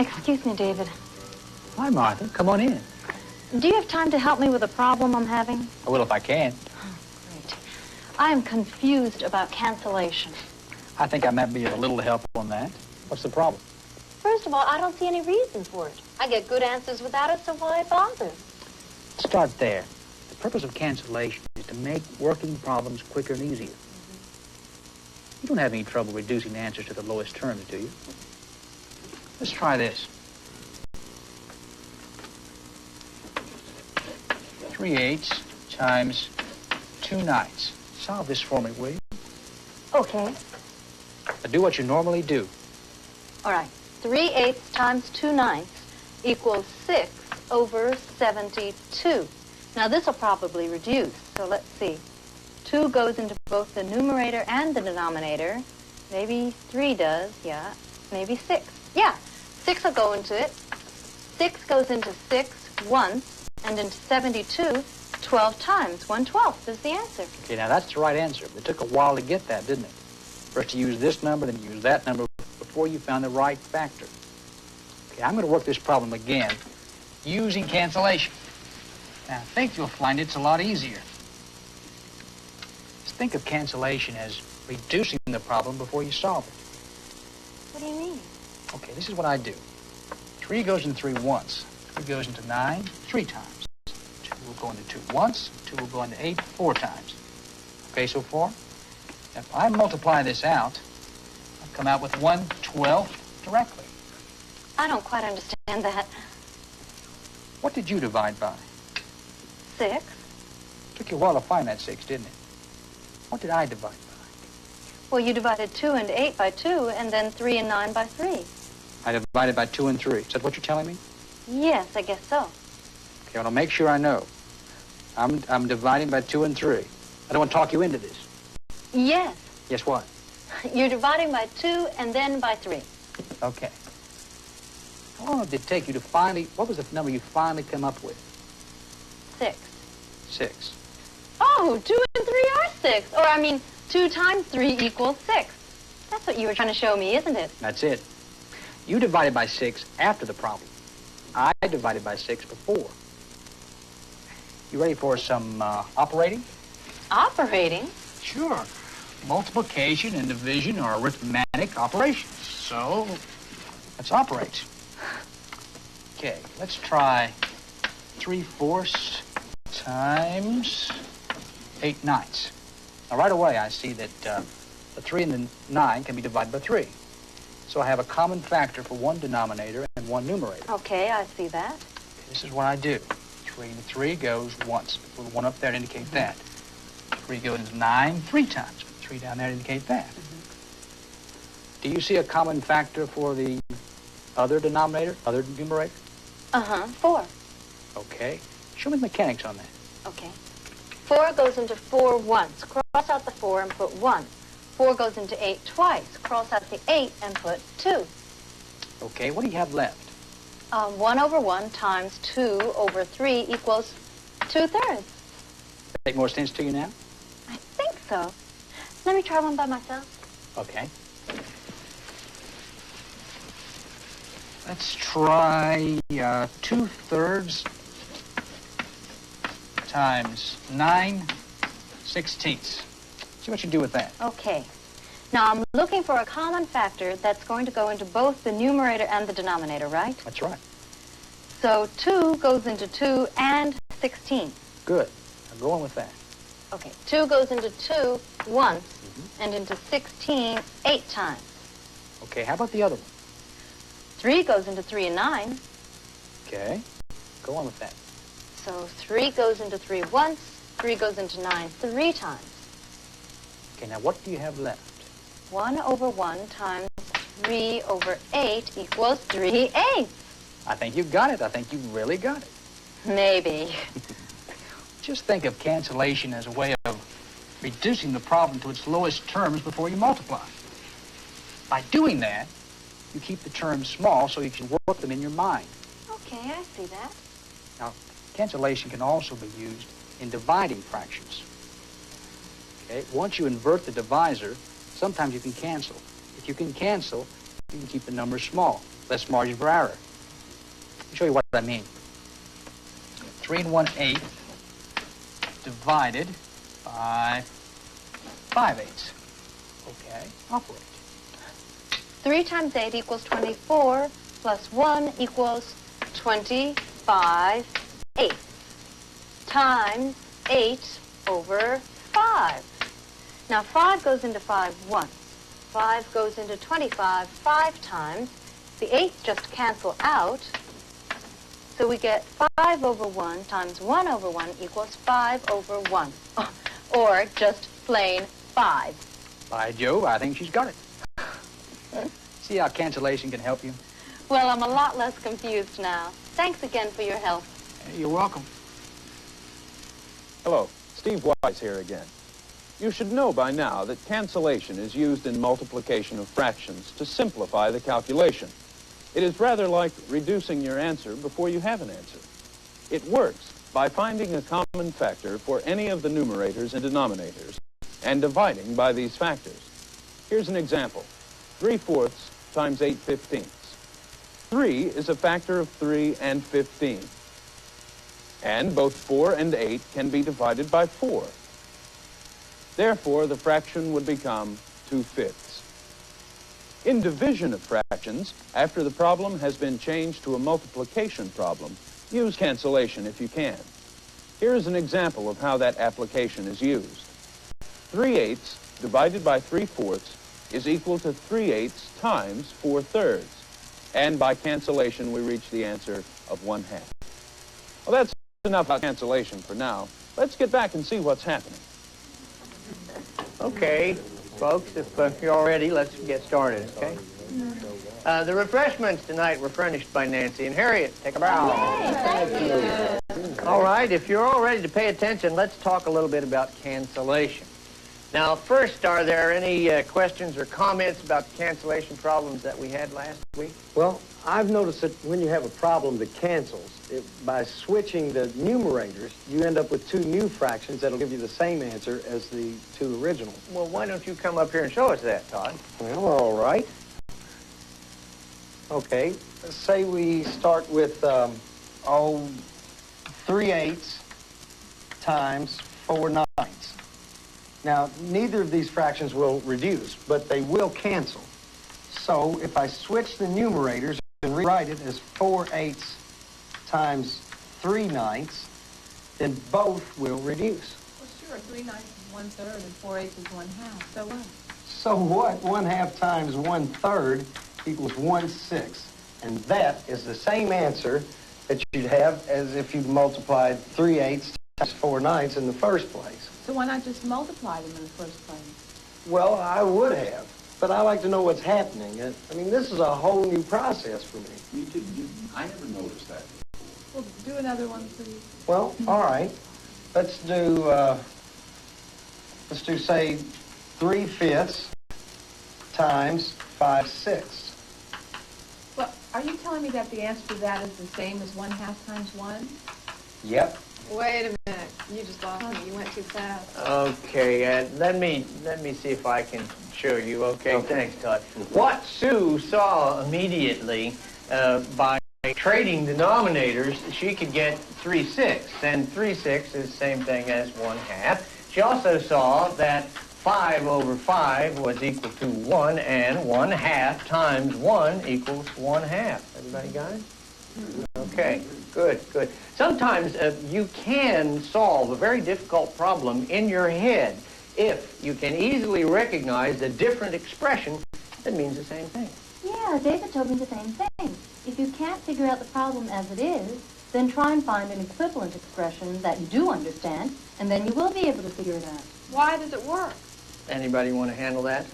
Excuse me, David. Hi, Martha. Come on in. Do you have time to help me with a problem I'm having? I will if I can. Great. I am confused about cancellation. I think I might be of a little help on that. What's the problem? First of all, I don't see any reason for it. I get good answers without it, so why bother? Start there. The purpose of cancellation is to make working problems quicker and easier. You don't have any trouble reducing the answers to the lowest terms, do you? Let's try this. 3/8 times 2/9. Solve this for me, will you? Okay. Now do what you normally do. All right. 3/8 times 2/9 equals 6 over 72. Now, this will probably reduce. So let's see. 2 goes into both the numerator and the denominator. Maybe 3 does, yeah. Maybe 6. Yeah, 6 will go into it. 6 goes into 6 once, and into 72 12 times. 1/12 is the answer. Okay, now that's the right answer. It took a while to get that, didn't it? First you use this number, then you use that number before you found the right factor. Okay, I'm going to work this problem again using cancellation. Now, I think you'll find it's a lot easier. Just think of cancellation as reducing the problem before you solve it. What do you mean? Okay, this is what I do. 3 goes into 3 once. 3 goes into 9 3 times. 2 will go into 2 once. 2 will go into 8 4 times. Okay, so far? If I multiply this out, I'll come out with 1/12 directly. I don't quite understand that. What did you divide by? 6. Took you a while to find that 6, didn't it? What did I divide by? Well, you divided 2 and 8 by 2, and then 3 and 9 by 3. I divided by 2 and 3. Is that what you're telling me? Yes, I guess so. Okay, well, I'll make sure I know. I'm dividing by 2 and 3. I don't want to talk you into this. Yes. Yes, what? You're dividing by 2 and then by 3. Okay. How long did it take you to finally, what was the number you finally come up with? 6. 6. Oh, 2 and 3 are 6. Or, I mean, 2 times 3 equals 6. That's what you were trying to show me, isn't it? That's it. You divided by 6 after the problem. I divided by 6 before. You ready for some operating? Operating? Sure. Multiplication and division are arithmetic operations. So, let's operate. Okay, let's try 3/4 times 8/9. Now, right away, I see that the 3 and the 9 can be divided by 3. So I have a common factor for one denominator and one numerator. Okay, I see that. This is what I do. 3 into 3 goes once. Put 1 up there to indicate that. 3 goes into 9 3 times. Put 3 down there to indicate that. Do you see a common factor for the other denominator, other numerator? 4. Okay. Show me the mechanics on that. Okay. 4 goes into 4 once. Cross out the 4 and put 1. 4 goes into 8 twice. Cross out the 8 and put 2. Okay, what do you have left? 1 over 1 times 2 over 3 equals 2/3. Make more sense to you now? I think so. Let me try one by myself. Okay. Let's try 2/3 times 9/16. See what you do with that. Okay. Now, I'm looking for a common factor that's going to go into both the numerator and the denominator, right? That's right. So 2 goes into 2 and 16. Good. Now go on with that. Okay. 2 goes into 2 once and into 16 8 times. Okay, how about the other one? 3 goes into 3 and 9. Okay. Go on with that. So 3 goes into 3 once, 3 goes into 9 3 times. Okay, now what do you have left? 1 over 1 times 3 over 8 equals 3/8. I think you got it. I think you really got it. Maybe. Just think of cancellation as a way of reducing the problem to its lowest terms before you multiply. By doing that, you keep the terms small so you can work them in your mind. Okay, I see that. Now, cancellation can also be used in dividing fractions. Okay, once you invert the divisor, sometimes you can cancel. If you can cancel, you can keep the numbers small, less margin for error. Let me show you what I mean. 3 1/8 divided by 5/8. Okay, operate. 3 times 8 equals 24, plus 1 equals 25/8 times 8 over 5. Now 5 goes into 5 once. 5 goes into 25 5 times. The 8's just cancel out. So we get 5 over 1 times 1 over 1 equals 5 over 1. Or just plain 5. By Jove, I think she's got it. See how cancellation can help you? Well, I'm a lot less confused now. Thanks again for your help. You're welcome. Hello, Steve Wise here again. You should know by now that cancellation is used in multiplication of fractions to simplify the calculation. It is rather like reducing your answer before you have an answer. It works by finding a common factor for any of the numerators and denominators and dividing by these factors. Here's an example. 3/4 times 8/15. 3 is a factor of 3 and 15. And both 4 and 8 can be divided by 4. Therefore, the fraction would become 2/5. In division of fractions, after the problem has been changed to a multiplication problem, use cancellation if you can. Here is an example of how that application is used. 3/8 divided by 3/4 is equal to 3/8 times 4/3. And by cancellation, we reach the answer of 1/2. Well, that's enough about cancellation for now. Let's get back and see what's happening. Okay, folks, if you're all ready, let's get started, okay? The refreshments tonight were furnished by Nancy and Harriet. Take a bow. All right, if you're all ready to pay attention, let's talk a little bit about cancellation. Now, first, are there any questions or comments about the cancellation problems that we had last week? Well, I've noticed that when you have a problem that cancels, by switching the numerators, you end up with 2 new fractions that'll give you the same answer as the 2 originals. Well, why don't you come up here and show us that, Todd? Well, all right. Okay, let's say we start with, 3/8 times 4/9. Now, neither of these fractions will reduce, but they will cancel. So if I switch the numerators and rewrite it as 4/8 times 3/9, then both will reduce. Well, sure, 3/9 is 1/3 and 4/8 is 1/2. So what? So what? 1/2 times 1/3 equals 1/6. And that is the same answer that you'd have as if you'd multiplied 3/8 times 4/9 in the first place. So why not just multiply them in the first place? Well, I would have, but I like to know what's happening. I mean, this is a whole new process for me. Me too. I never noticed that. Well, do another one, please. Well, all right. Let's do, say, 3/5 times 5/6. Well, are you telling me that the answer to that is the same as 1/2 times 1? Yep. Wait a minute. You just lost me. You went too fast. Okay, let me see if I can show you. Okay. Thanks, Todd. What Sue saw immediately by trading denominators, she could get 3/6, and 3/6 is the same thing as 1/2. She also saw that 5 over 5 was equal to 1, and 1/2 times 1 equals 1/2. Everybody got it? Okay, good. Sometimes you can solve a very difficult problem in your head if you can easily recognize a different expression that means the same thing. Yeah, David told me the same thing. If you can't figure out the problem as it is, then try and find an equivalent expression that you do understand, and then you will be able to figure it out. Why does it work? Anybody want to handle that?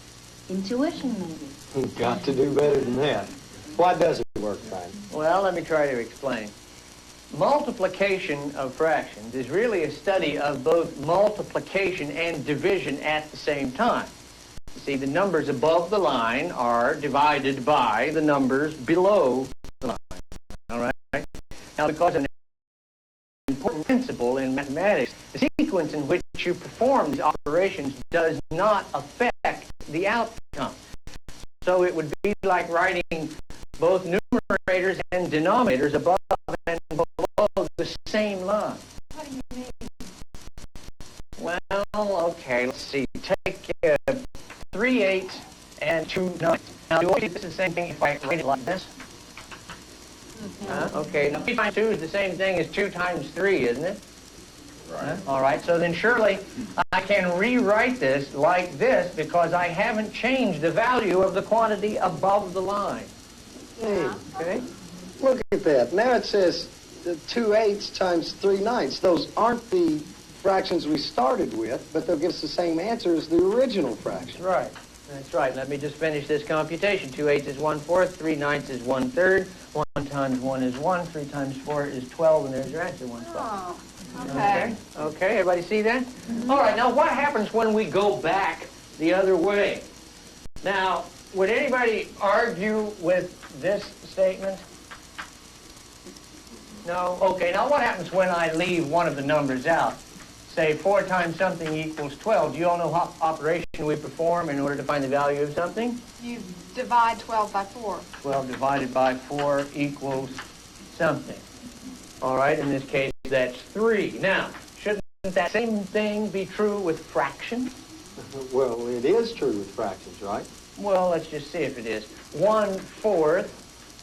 Intuition, maybe. You've got to do better than that. Why does it work, Frank? Well, let me try to explain. Multiplication of fractions is really a study of both multiplication and division at the same time. You see, the numbers above the line are divided by the numbers below the line. All right? Now, because of an important principle in mathematics, the sequence in which you perform these operations does not affect the outcome. So it would be like writing both numerators and denominators above and below the same line. What do you mean? Well, okay, let's see. Take 3/8 and 2/9. Now, do you see this is the same thing if I write it like this? Okay, now 3 times 2 is the same thing as 2 times 3, isn't it? Right. All right, so then surely I can rewrite this like this because I haven't changed the value of the quantity above the line. Hey, Okay? look at that. Now it says 2/8 times 3/9. Those aren't the fractions we started with, but they'll give us the same answer as the original fraction. Right. That's right. Let me just finish this computation. 2/8 is 1/4, 3/9 is 1/3. 1 times 1 is 1, 3 times 4 is 12, and there's your answer, 1/12. Oh, okay. Okay, everybody see that? All right, now what happens when we go back the other way? Now, would anybody argue with this statement? No? Okay, now what happens when I leave one of the numbers out? Say 4 times something equals 12. Do you all know what operation we perform in order to find the value of something? You divide 12 by 4. 12 divided by 4 equals something. All right, in this case, that's 3. Now, shouldn't that same thing be true with fractions? Well, it is true with fractions, right? Well, let's just see if it is. 1/4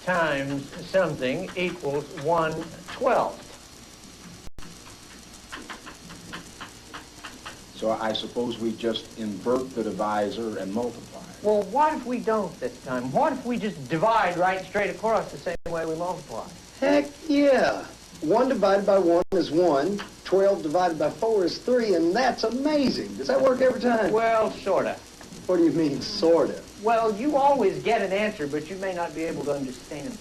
times something equals 1/12. So I suppose we just invert the divisor and multiply. Well, what if we don't this time? What if we just divide right straight across the same way we multiply? Heck yeah. 1 divided by 1 is 1. 12 divided by 4 is 3, and that's amazing. Does that work every time? Well, sort of. What do you mean, sort of? Well, you always get an answer, but you may not be able to understand it.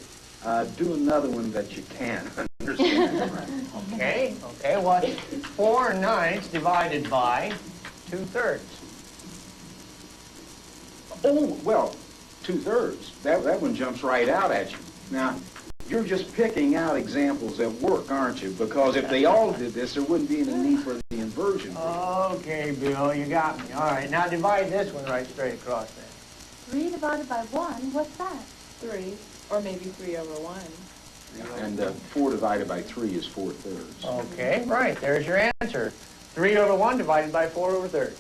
Do another one that you can understand. Okay, what's 4/9 divided by 2/3? Oh, well, 2/3. That one jumps right out at you. Now, you're just picking out examples that work, aren't you? Because if they all did this, there wouldn't be any need for the inversion. Okay, Bill, you got me. All right, now divide this one right straight across then. 3 divided by 1, what's that? 3, or maybe 3/1. And 4 divided by 3 is 4/3. Okay, right, there's your answer. 3/1 divided by 4/3.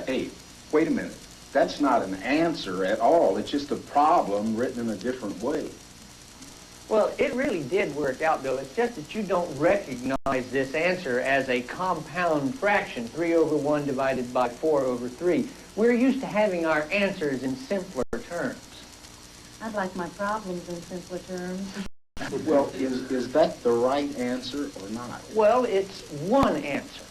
Hey, wait a minute. That's not an answer at all. It's just a problem written in a different way. Well, it really did work out, Bill. It's just that you don't recognize this answer as a compound fraction, 3/1 divided by 4/3. We're used to having our answers in simpler terms. I'd like my problems in simpler terms. Well, is that the right answer or not? Well, it's one answer.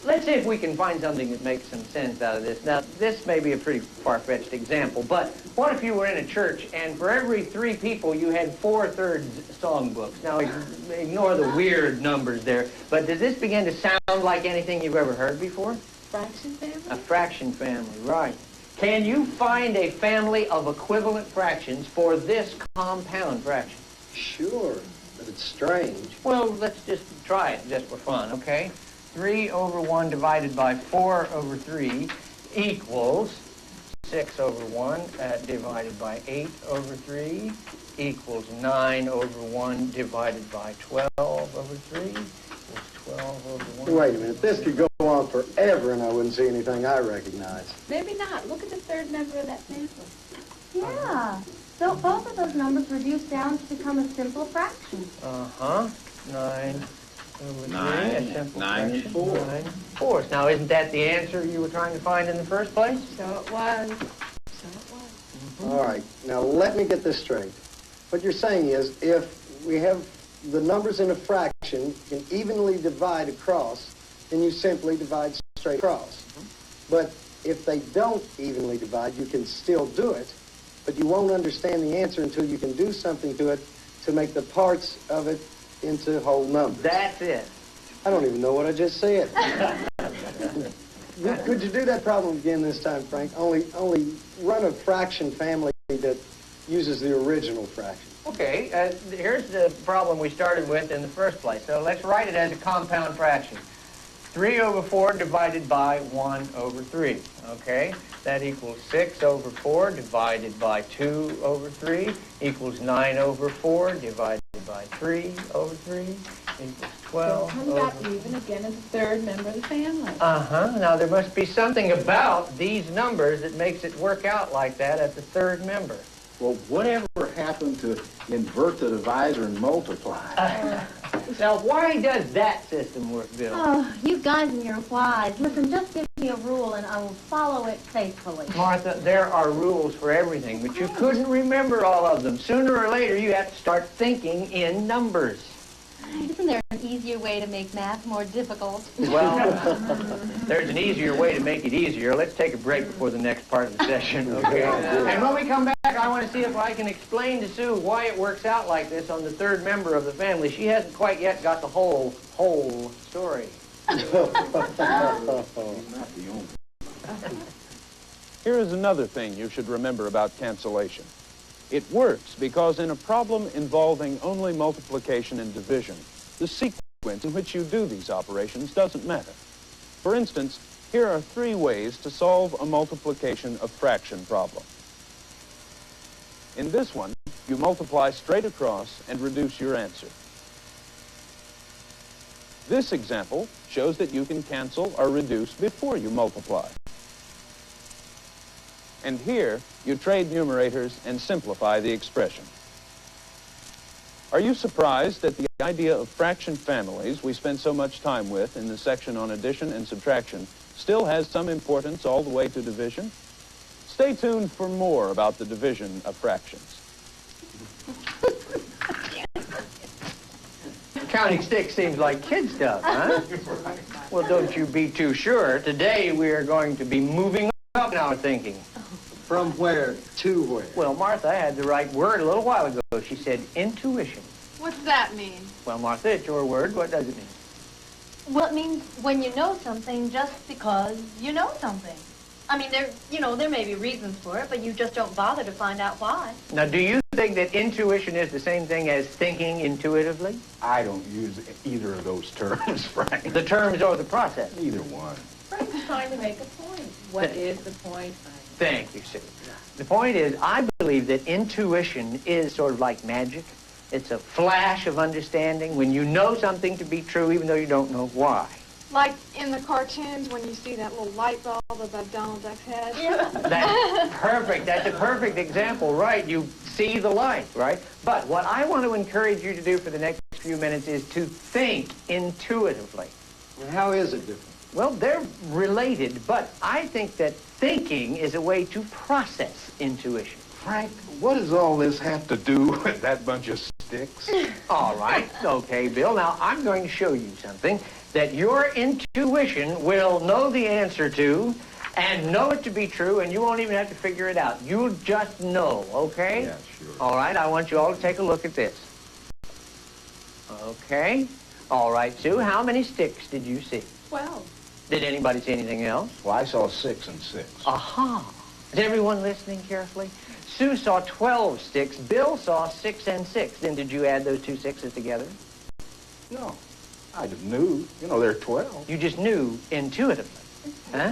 Let's see if we can find something that makes some sense out of this. Now, this may be a pretty far-fetched example, but what if you were in a church and for every 3 people you had 4/3 songbooks? Now, ignore the weird numbers there, but does this begin to sound like anything you've ever heard before? Fraction family? A fraction family, right. Can you find a family of equivalent fractions for this compound fraction? Sure, but it's strange. Well, let's just try it just for fun, okay? 3/1 divided by 4/3 equals 6/1 divided by 8/3 equals 9/1 divided by 12/3 equals 12/1. Wait a minute, this could go on forever and I wouldn't see anything I recognize. Maybe not. Look at the third member of that family. Yeah. So both of those numbers reduce down to become a simple fraction. 9/3, Nine, a simple 9 and fraction. 4. 9/4. Now, isn't that the answer you were trying to find in the first place? So it was. All right, now let me get this straight. What you're saying is if we have the numbers in a fraction can evenly divide across, then you simply divide straight across. But if they don't evenly divide, you can still do it, but you won't understand the answer until you can do something to it to make the parts of it into whole numbers. That's it. I don't even know what I just said. Could you do that problem again this time, Frank? Only run a fraction family that uses the original fraction. Okay, here's the problem we started with in the first place. So let's write it as a compound fraction. 3 over 4 divided by 1 over 3. Okay? That equals 6 over 4 divided by 2 over 3 equals 9 over 4 divided by 3 over 3 equals 12 So it comes over... out even again as the third member of the family. Now, there must be something about these numbers that makes it work out like that at the third member. Well, whatever happened to invert the divisor and multiply? Now, why does that system work, Bill? Oh, you guys and your whys. Listen, just give me a rule and I will follow it faithfully. Martha, there are rules for everything, but you couldn't remember all of them. Sooner or later, you have to start thinking in numbers. Isn't there an easier way to make math more difficult? Well, there's an easier way to make it easier. Let's take a break before the next part of the session, okay? And when we come back, I want to see if I can explain to Sue why it works out like this on the third member of the family. She hasn't quite yet got the whole story. He's not the only. Here is another thing you should remember about cancellation. It works because in a problem involving only multiplication and division, the sequence in which you do these operations doesn't matter. For instance, here are 3 ways to solve a multiplication of fraction problem. In this one, you multiply straight across and reduce your answer. This example shows that you can cancel or reduce before you multiply. And here, you trade numerators and simplify the expression. Are you surprised at the idea of fraction families we spent so much time with in the section on addition and subtraction still has some importance all the way to division? Stay tuned for more about the division of fractions. Counting sticks seems like kid stuff, huh? Well, don't you be too sure. Today, we are going to be moving up in our thinking. From where to where? Well, Martha had the right word a little while ago. She said intuition. What's that mean? Well, Martha, it's your word. What does it mean? Well, it means when you know something just because you know something. I mean, there may be reasons for it, but you just don't bother to find out why. Now, do you think that intuition is the same thing as thinking intuitively? I don't use either of those terms, Frank. The terms or the process? Either one. Frank's trying to make a point. What is the point? Thank you, Sue. The point is, I believe that intuition is sort of like magic. It's a flash of understanding when you know something to be true, even though you don't know why. Like in the cartoons when you see that little light bulb above Donald Duck's head? That's perfect. That's a perfect example, right? You see the light, right? But what I want to encourage you to do for the next few minutes is to think intuitively. Well, how is it different? Well, they're related, but I think that thinking is a way to process intuition. Frank, what does all this have to do with that bunch of sticks? All right. Okay, Bill. Now, I'm going to show you something that your intuition will know the answer to and know it to be true, and you won't even have to figure it out. You'll just know, okay? Yeah, sure. All right, I want you all to take a look at this. Okay. All right, Sue, how many sticks did you see? 12. Did anybody see anything else? Well, I saw 6 and 6. Aha. Is everyone listening carefully? Sue saw 12 sticks. Bill saw 6 and 6. Then did you add those 2 6s together? No, I just knew. You know, there are 12. You just knew intuitively. Huh?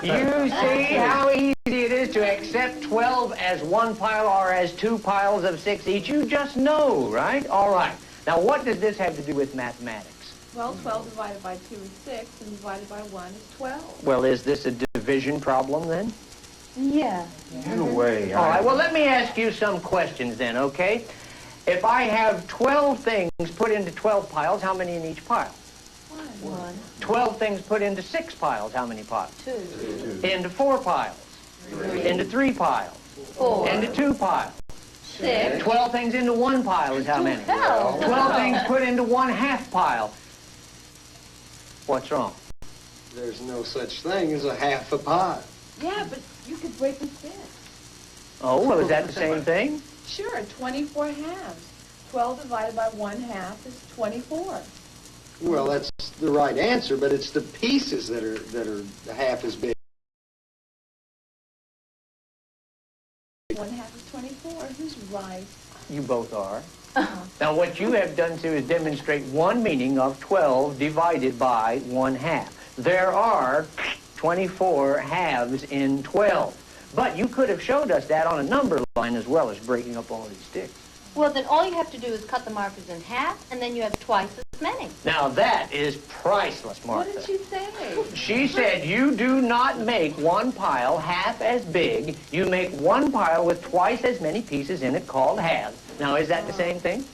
You see? You see how easy it is to accept 12 as one pile or as 2 piles of 6 each? You just know, right? All right. Now, what does this have to do with mathematics? Well, 12 divided by 2 is 6, and divided by 1 is 12. Well, is this a division problem, then? Yeah. In a way, All right, well, let me ask you some questions then, okay? If I have 12 things put into 12 piles, how many in each pile? 1, 12 things put into 6 piles, how many piles? 2, Into 4 piles. 3, Into 3 piles. 4, Into 2 piles. 6. 12 things into 1 pile is how many? Hell. 12 things put into 1/2 pile. What's wrong? There's no such thing as a half a pie. Yeah, but you could break the 6. Oh, well, is that the same thing? Sure, 24 halves. 12 divided by 1/2 is 24. Well, that's the right answer, but it's the pieces that are half as big. 1/2 is 24. Who's right? You both are. Now, what you have done, Sue, is demonstrate one meaning of 12 divided by 1/2. There are 24 halves in 12. But you could have showed us that on a number line as well as breaking up all these sticks. Well, then all you have to do is cut the markers in half, and then you have twice as many. Now, that is priceless, Martha. What did she say? She said you do not make one pile half as big. You make one pile with twice as many pieces in it called halves. Now, is that the same thing?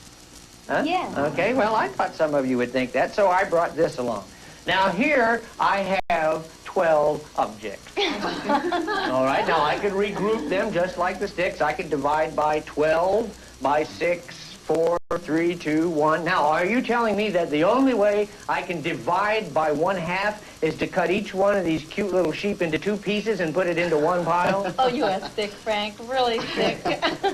Huh? Yeah. Okay, well, I thought some of you would think that, so I brought this along. Now, here I have 12 objects. All right, now I could regroup them just like the sticks. I could divide by 12, by 6, 4, 3, 2, 1. Now, are you telling me that the only way I can divide by 1/2 is to cut each one of these cute little sheep into 2 pieces and put it into one pile? Oh, you are thick, Frank. Really thick.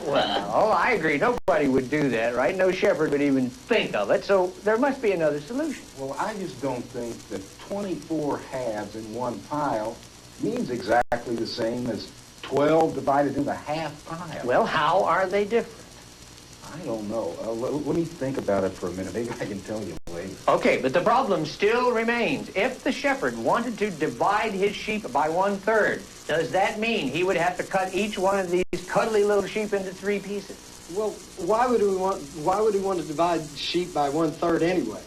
Well, I agree. Nobody would do that, right? No shepherd would even think of it, so there must be another solution. Well, I just don't think that 24 halves in one pile means exactly the same as 12 divided into half pile. Well, how are they different? I don't know. Let me think about it for a minute. Maybe I can tell you later. Okay, but the problem still remains. If the shepherd wanted to divide his sheep by 1/3, does that mean he would have to cut each one of these cuddly little sheep into 3 pieces? Well, why would he want to divide sheep by 1/3 anyway?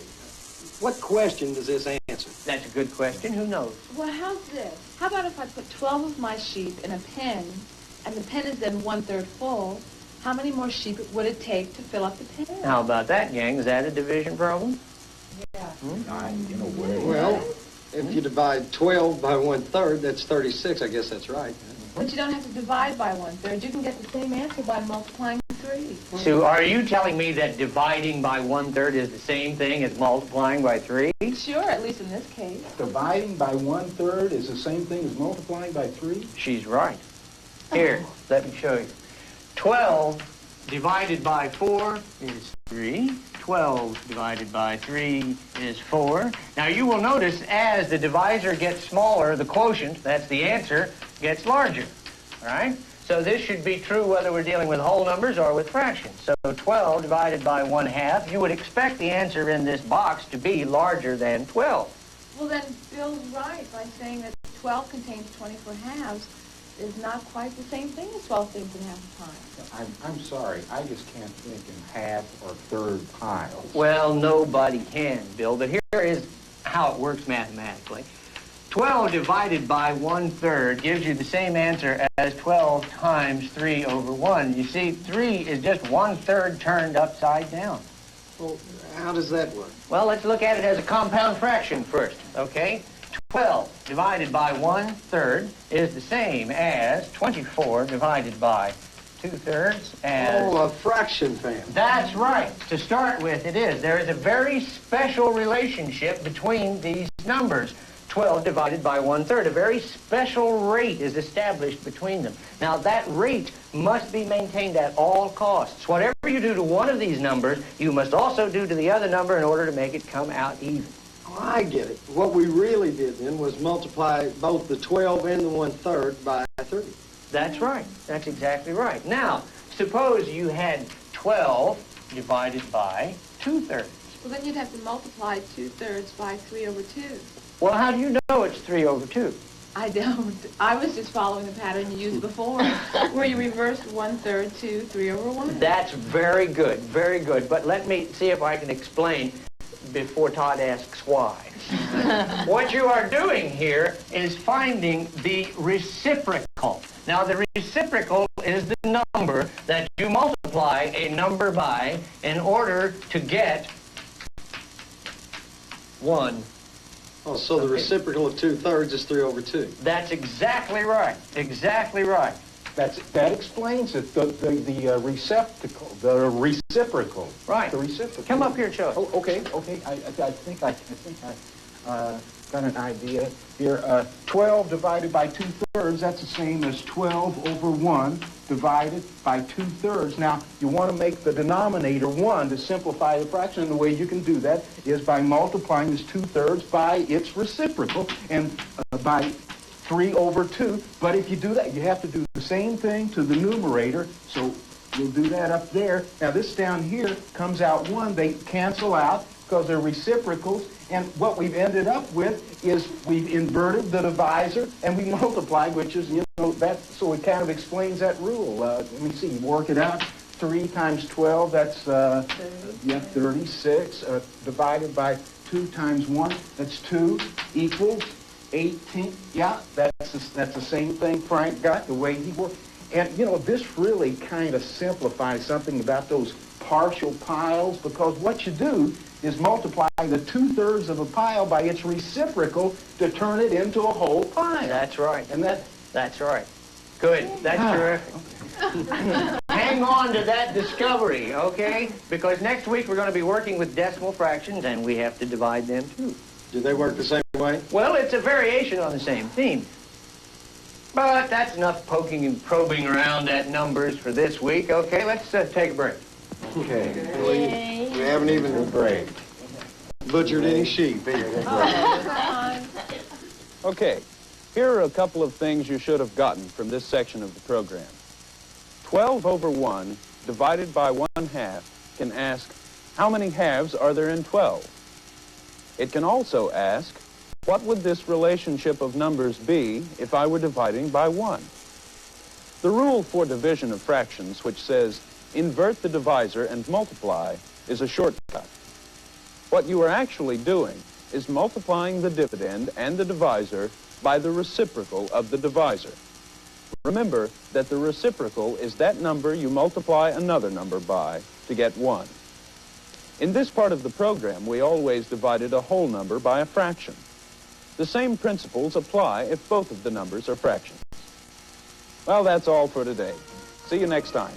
What question does this answer? That's a good question. Who knows? Well, how's this? How about if I put 12 of my sheep in a pen, and the pen is then 1/3 full? How many more sheep would it take to fill up the pen? How about that, gang? Is that a division problem? Yeah. In a way. Well, if you divide 12 by 1/3, that's 36. I guess that's right. But you don't have to divide by 1/3. You can get the same answer by multiplying 3. Sue, are you telling me that dividing by 1/3 is the same thing as multiplying by 3? Sure, at least in this case. Dividing by 1/3 is the same thing as multiplying by 3? She's right. Here, let me show you. 12 divided by 4 is 3. 12 divided by 3 is 4. Now, you will notice as the divisor gets smaller, the quotient, that's the answer, gets larger. All right? So this should be true whether we're dealing with whole numbers or with fractions. So 12 divided by 1/2, you would expect the answer in this box to be larger than 12. Well, then Bill's right by saying that 12 contains 24 halves is not quite the same thing as 12 things in half a pile. I'm sorry. I just can't think in half or third piles. Well, nobody can, Bill, but here is how it works mathematically. 12 divided by 1/3 gives you the same answer as 12 times 3 over 1. You see, 3 is just 1/3 turned upside down. Well, how does that work? Well, let's look at it as a compound fraction first, okay? 12 divided by 1/3 is the same as 24 divided by 2/3 as... Oh, a fraction, fam. That's right. To start with, it is. There is a very special relationship between these numbers. 12 divided by 1/3. A very special rate is established between them. Now, that rate must be maintained at all costs. Whatever you do to one of these numbers, you must also do to the other number in order to make it come out even. Oh, I get it. What we really did then was multiply both the 12 and the 1/3 by 3. That's right. That's exactly right. Now, suppose you had 12 divided by 2/3. Well, then you'd have to multiply 2/3 by 3 over 2. Well, how do you know it's 3 over 2? I don't. I was just following the pattern you used before, where you reversed 1/3 to 3 over 1. That's very good, very good. But let me see if I can explain before Todd asks why. What you are doing here is finding the reciprocal. Now, the reciprocal is the number that you multiply a number by in order to get 1. Oh, so the reciprocal of 2/3 is 3 over 2. That's exactly right. Exactly right. That explains it. The receptacle, the reciprocal. Right. The reciprocal. Come up here and show us. Oh, okay. I think I got an idea here. 12 divided by 2/3. That's the same as 12 over 1 divided by 2/3. Now, you want to make the denominator 1 to simplify the fraction. And the way you can do that is by multiplying this 2/3 by its reciprocal and by 3 over 2. But if you do that, you have to do the same thing to the numerator. So We'll do that up there. Now this down here comes out 1. They cancel out because they're reciprocals. And what we've ended up with is we've inverted the divisor and we multiplied, which is, that, so it kind of explains that rule. Let me see, work it out. 3 times 12, that's 36, divided by 2 times 1, that's 2, equals 18. Yeah, that's the same thing Frank got, the way he worked. And, this really kind of simplifies something about those partial piles, because what you do is multiply the 2/3 of a pile by its reciprocal to turn it into a whole pile. That's right. And that's right. Good. That's terrific. Hang on to that discovery, okay? Because next week we're going to be working with decimal fractions, and we have to divide them too. Do they work the same way? Well, it's a variation on the same theme. But that's enough poking and probing around at numbers for this week. Okay, let's take a break. Okay. We haven't even butchered any sheep either. Okay, here are a couple of things you should have gotten from this section of the program. 12 over 1 divided by 1/2 can ask, how many halves are there in 12? It can also ask, what would this relationship of numbers be if I were dividing by 1? The rule for division of fractions, which says invert the divisor and multiply, is a shortcut. What you are actually doing is multiplying the dividend and the divisor by the reciprocal of the divisor. Remember that the reciprocal is that number you multiply another number by to get 1. In this part of the program, we always divided a whole number by a fraction. The same principles apply if both of the numbers are fractions. Well, that's all for today. See you next time.